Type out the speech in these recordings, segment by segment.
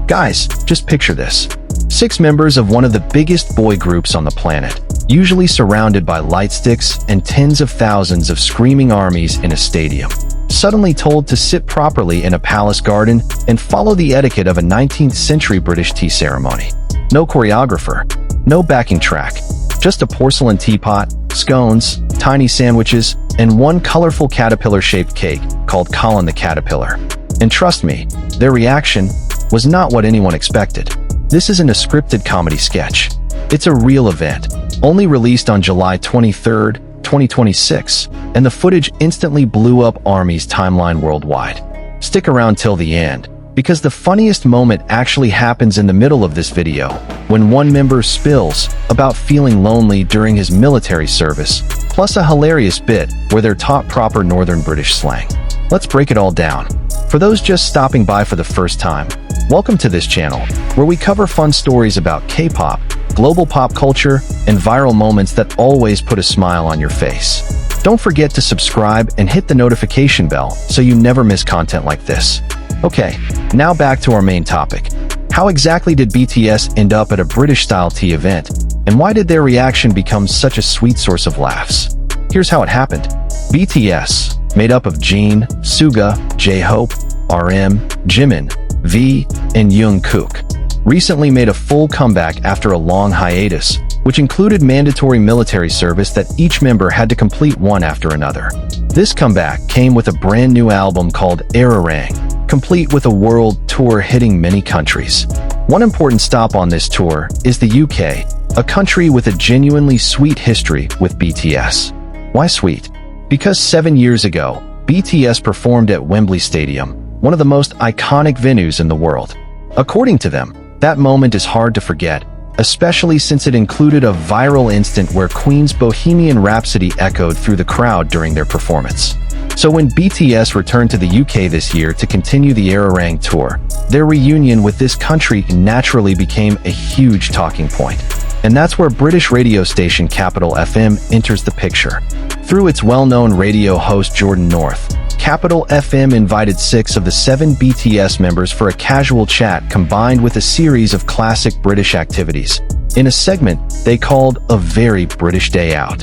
Guys, just picture this. 6 members of one of the biggest boy groups on the planet, usually surrounded by light sticks and tens of thousands of screaming armies in a stadium, suddenly told to sit properly in a palace garden and follow the etiquette of a 19th century British tea ceremony. No choreographer, no backing track, just a porcelain teapot, scones, tiny sandwiches, and one colorful caterpillar-shaped cake called Colin the Caterpillar. And trust me, their reaction was not what anyone expected. This isn't a scripted comedy sketch. It's a real event, only released on July 23, 2026, and the footage instantly blew up ARMY's timeline worldwide. Stick around till the end, because the funniest moment actually happens in the middle of this video, when one member spills about feeling lonely during his military service, plus a hilarious bit where they're taught proper Northern British slang. Let's break it all down. For those just stopping by for the first time, welcome to this channel, where we cover fun stories about K-pop, global pop culture, and viral moments that always put a smile on your face. Don't forget to subscribe and hit the notification bell so you never miss content like this. Okay, now back to our main topic. How exactly did BTS end up at a British-style tea event, and why did their reaction become such a sweet source of laughs? Here's how it happened. BTS, made up of Jin, Suga, Jhope, RM, Jimin, V, and Jungkook, recently made a full comeback after a long hiatus, which included mandatory military service that each member had to complete one after another. This comeback came with a brand new album called Erarang, complete with a world tour hitting many countries. One important stop on this tour is the UK, a country with a genuinely sweet history with BTS. Why sweet? Because 7 years ago, BTS performed at Wembley Stadium, one of the most iconic venues in the world. According to them, that moment is hard to forget, especially since it included a viral instant where Queen's Bohemian Rhapsody echoed through the crowd during their performance. So when BTS returned to the UK this year to continue the Erarang tour, their reunion with this country naturally became a huge talking point. And that's where British radio station Capital FM enters the picture. Through its well-known radio host Jordan North, Capital FM invited 6 of the 7 BTS members for a casual chat combined with a series of classic British activities, in a segment they called A Very British Day Out.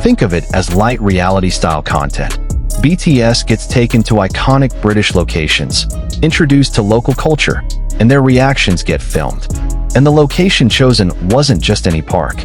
Think of it as light reality-style content. BTS gets taken to iconic British locations, introduced to local culture, and their reactions get filmed. And the location chosen wasn't just any park.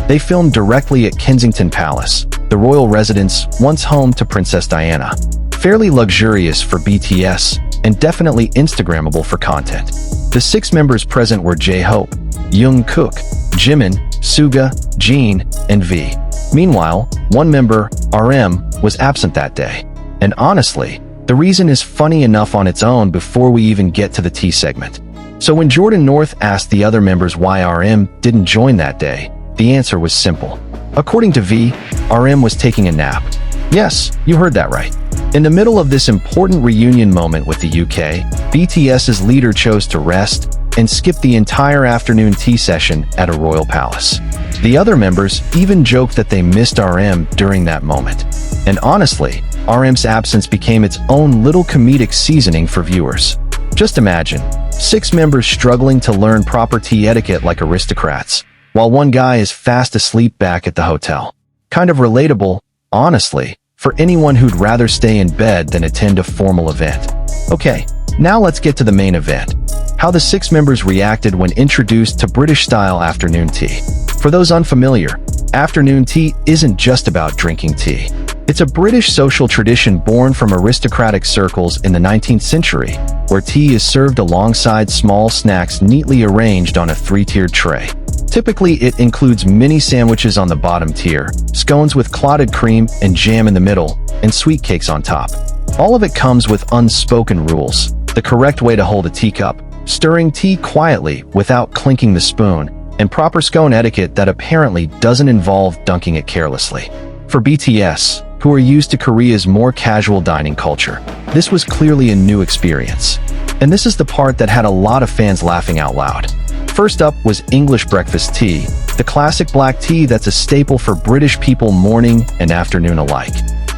They filmed directly at Kensington Palace, the royal residence once home to Princess Diana. Fairly luxurious for BTS, and definitely Instagrammable for content. The 6 members present were Jhope, Jungkook, Jimin, Suga, Jin, and V. Meanwhile, one member, RM, was absent that day. And honestly, the reason is funny enough on its own before we even get to the tea segment. So when Jordan North asked the other members why RM didn't join that day, the answer was simple. According to V, RM was taking a nap. Yes, you heard that right. In the middle of this important reunion moment with the UK, BTS's leader chose to rest and skip the entire afternoon tea session at a royal palace. The other members even joked that they missed RM during that moment. And honestly, RM's absence became its own little comedic seasoning for viewers. Just imagine, 6 members struggling to learn proper tea etiquette like aristocrats, while one guy is fast asleep back at the hotel. Kind of relatable, honestly, for anyone who'd rather stay in bed than attend a formal event. Okay, now let's get to the main event. How the 6 members reacted when introduced to British-style afternoon tea. For those unfamiliar, afternoon tea isn't just about drinking tea. It's a British social tradition born from aristocratic circles in the 19th century, where tea is served alongside small snacks neatly arranged on a 3-tiered tray. Typically, it includes mini sandwiches on the bottom tier, scones with clotted cream and jam in the middle, and sweet cakes on top. All of it comes with unspoken rules: the correct way to hold a teacup, stirring tea quietly without clinking the spoon, and proper scone etiquette that apparently doesn't involve dunking it carelessly. For BTS, who are used to Korea's more casual dining culture, this was clearly a new experience. And this is the part that had a lot of fans laughing out loud. First up was English breakfast tea, the classic black tea that's a staple for British people morning and afternoon alike.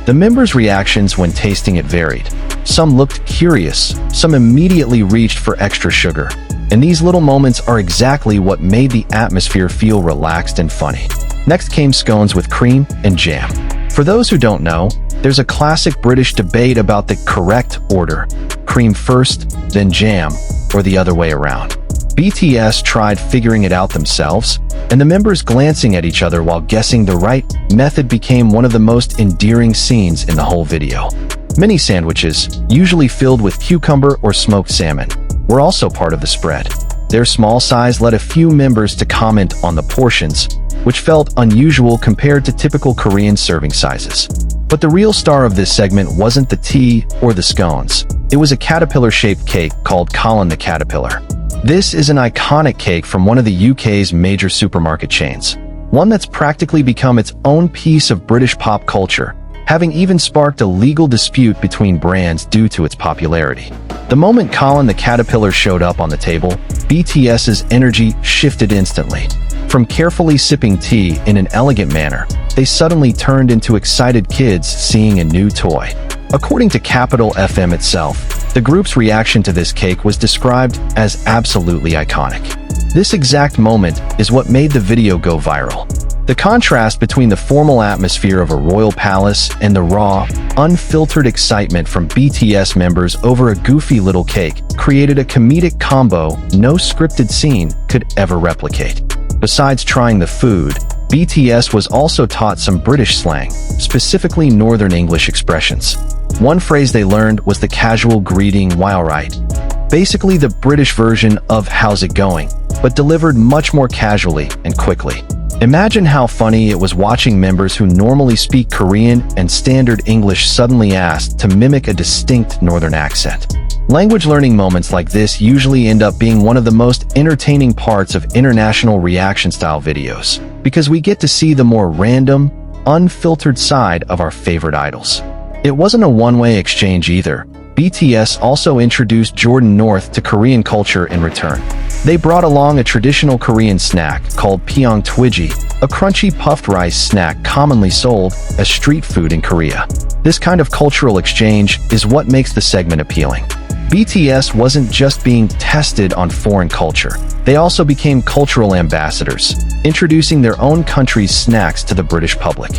The members' reactions when tasting it varied. Some looked curious, some immediately reached for extra sugar, And these little moments are exactly what made the atmosphere feel relaxed and funny. Next came scones with cream and jam. For those who don't know, there's a classic British debate about the correct order: cream first, then jam, or the other way around. BTS tried figuring it out themselves, and the members glancing at each other while guessing the right method became one of the most endearing scenes in the whole video. Mini sandwiches, usually filled with cucumber or smoked salmon, were also part of the spread. Their small size led a few members to comment on the portions, which felt unusual compared to typical Korean serving sizes. But the real star of this segment wasn't the tea or the scones. It was a caterpillar-shaped cake called Colin the Caterpillar. This is an iconic cake from one of the UK's major supermarket chains, one that's practically become its own piece of British pop culture, having even sparked a legal dispute between brands due to its popularity. The moment Colin the Caterpillar showed up on the table, BTS's energy shifted instantly. From carefully sipping tea in an elegant manner, they suddenly turned into excited kids seeing a new toy. According to Capital FM itself, the group's reaction to this cake was described as absolutely iconic. This exact moment is what made the video go viral. The contrast between the formal atmosphere of a royal palace and the raw, unfiltered excitement from BTS members over a goofy little cake created a comedic combo no scripted scene could ever replicate. Besides trying the food, BTS was also taught some British slang, specifically Northern English expressions. One phrase they learned was the casual greeting "Why alright?" Basically the British version of "How's it going?" but delivered much more casually and quickly. Imagine how funny it was watching members who normally speak Korean and standard English suddenly asked to mimic a distinct Northern accent. Language learning moments like this usually end up being one of the most entertaining parts of international reaction-style videos, because we get to see the more random, unfiltered side of our favorite idols. It wasn't a one-way exchange either. BTS also introduced Jordan North to Korean culture in return. They brought along a traditional Korean snack called pyong twiji, a crunchy puffed rice snack commonly sold as street food in Korea. This kind of cultural exchange is what makes the segment appealing. BTS wasn't just being tested on foreign culture. They also became cultural ambassadors, introducing their own country's snacks to the British public.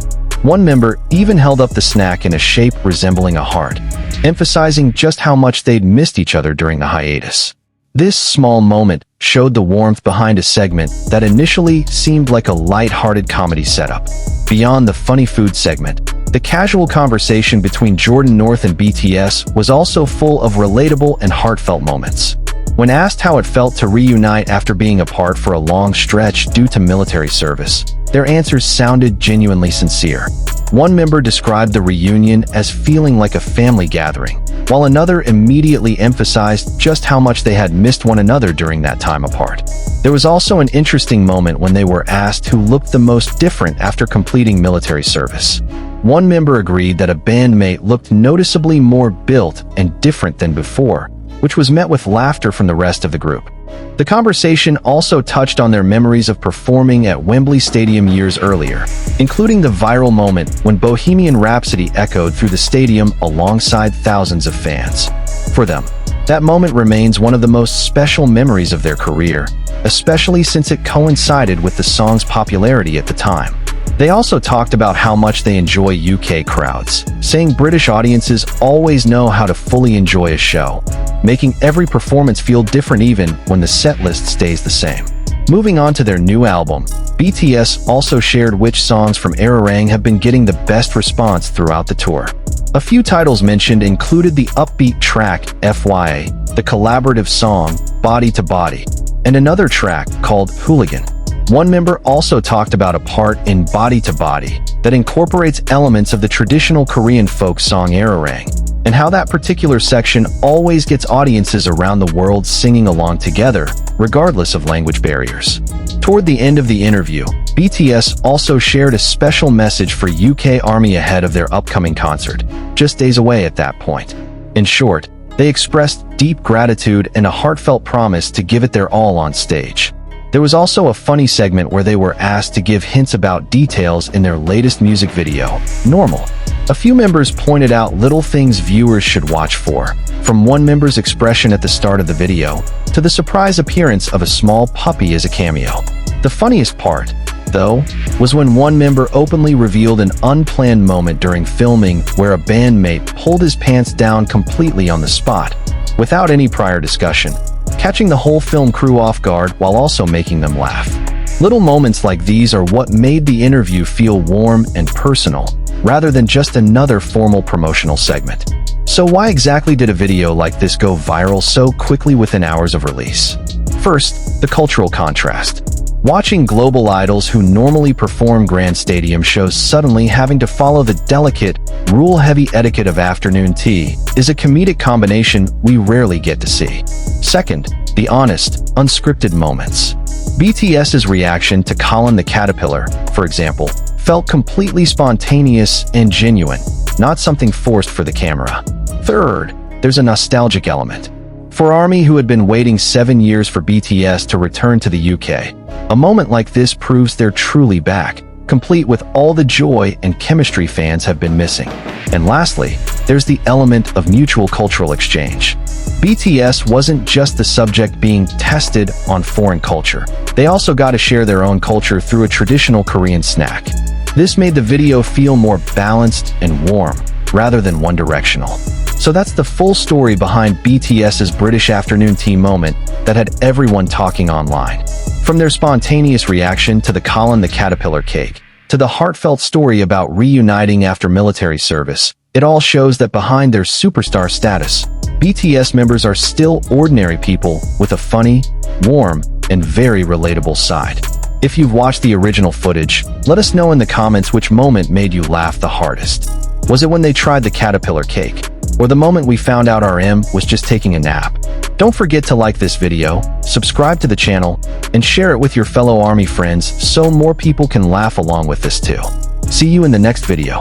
One member even held up the snack in a shape resembling a heart, emphasizing just how much they'd missed each other during the hiatus. This small moment showed the warmth behind a segment that initially seemed like a light-hearted comedy setup. Beyond the funny food segment, the casual conversation between Jordan North and BTS was also full of relatable and heartfelt moments. When asked how it felt to reunite after being apart for a long stretch due to military service, their answers sounded genuinely sincere. One member described the reunion as feeling like a family gathering, while another immediately emphasized just how much they had missed one another during that time apart. There was also an interesting moment when they were asked who looked the most different after completing military service. One member agreed that a bandmate looked noticeably more built and different than before, which was met with laughter from the rest of the group. The conversation also touched on their memories of performing at Wembley Stadium years earlier, including the viral moment when Bohemian Rhapsody echoed through the stadium alongside thousands of fans. For them, that moment remains one of the most special memories of their career, especially since it coincided with the song's popularity at the time. They also talked about how much they enjoy UK crowds, saying British audiences always know how to fully enjoy a show, making every performance feel different even when the set list stays the same. Moving on to their new album, BTS also shared which songs from Arirang have been getting the best response throughout the tour. A few titles mentioned included the upbeat track FYA, the collaborative song Body to Body, and another track called Hooligan. One member also talked about a part in Body to Body that incorporates elements of the traditional Korean folk song Arirang, and how that particular section always gets audiences around the world singing along together, regardless of language barriers. Toward the end of the interview, BTS also shared a special message for UK Army ahead of their upcoming concert, just days away at that point. In short, they expressed deep gratitude and a heartfelt promise to give it their all on stage. There was also a funny segment where they were asked to give hints about details in their latest music video, Normal. A few members pointed out little things viewers should watch for, from one member's expression at the start of the video to the surprise appearance of a small puppy as a cameo. The funniest part, though, was when one member openly revealed an unplanned moment during filming where a bandmate pulled his pants down completely on the spot, without any prior discussion, catching the whole film crew off guard while also making them laugh. Little moments like these are what made the interview feel warm and personal, rather than just another formal promotional segment. So why exactly did a video like this go viral so quickly within hours of release? First, the cultural contrast. Watching global idols who normally perform grand stadium shows suddenly having to follow the delicate, rule-heavy etiquette of afternoon tea is a comedic combination we rarely get to see. Second, the honest, unscripted moments. BTS's reaction to Colin the Caterpillar, for example, felt completely spontaneous and genuine, not something forced for the camera. Third, there's a nostalgic element. For ARMY, who had been waiting 7 years for BTS to return to the UK, a moment like this proves they're truly back, complete with all the joy and chemistry fans have been missing. And lastly, there's the element of mutual cultural exchange. BTS wasn't just the subject being tested on foreign culture. They also got to share their own culture through a traditional Korean snack. This made the video feel more balanced and warm, rather than one-directional. So that's the full story behind BTS's British afternoon tea moment that had everyone talking online. From their spontaneous reaction to the Colin the Caterpillar cake, to the heartfelt story about reuniting after military service, it all shows that behind their superstar status, BTS members are still ordinary people with a funny, warm, and very relatable side. If you've watched the original footage, let us know in the comments which moment made you laugh the hardest. Was it when they tried the caterpillar cake? Or the moment we found out RM was just taking a nap? Don't forget to like this video, subscribe to the channel, and share it with your fellow ARMY friends so more people can laugh along with this too. See you in the next video.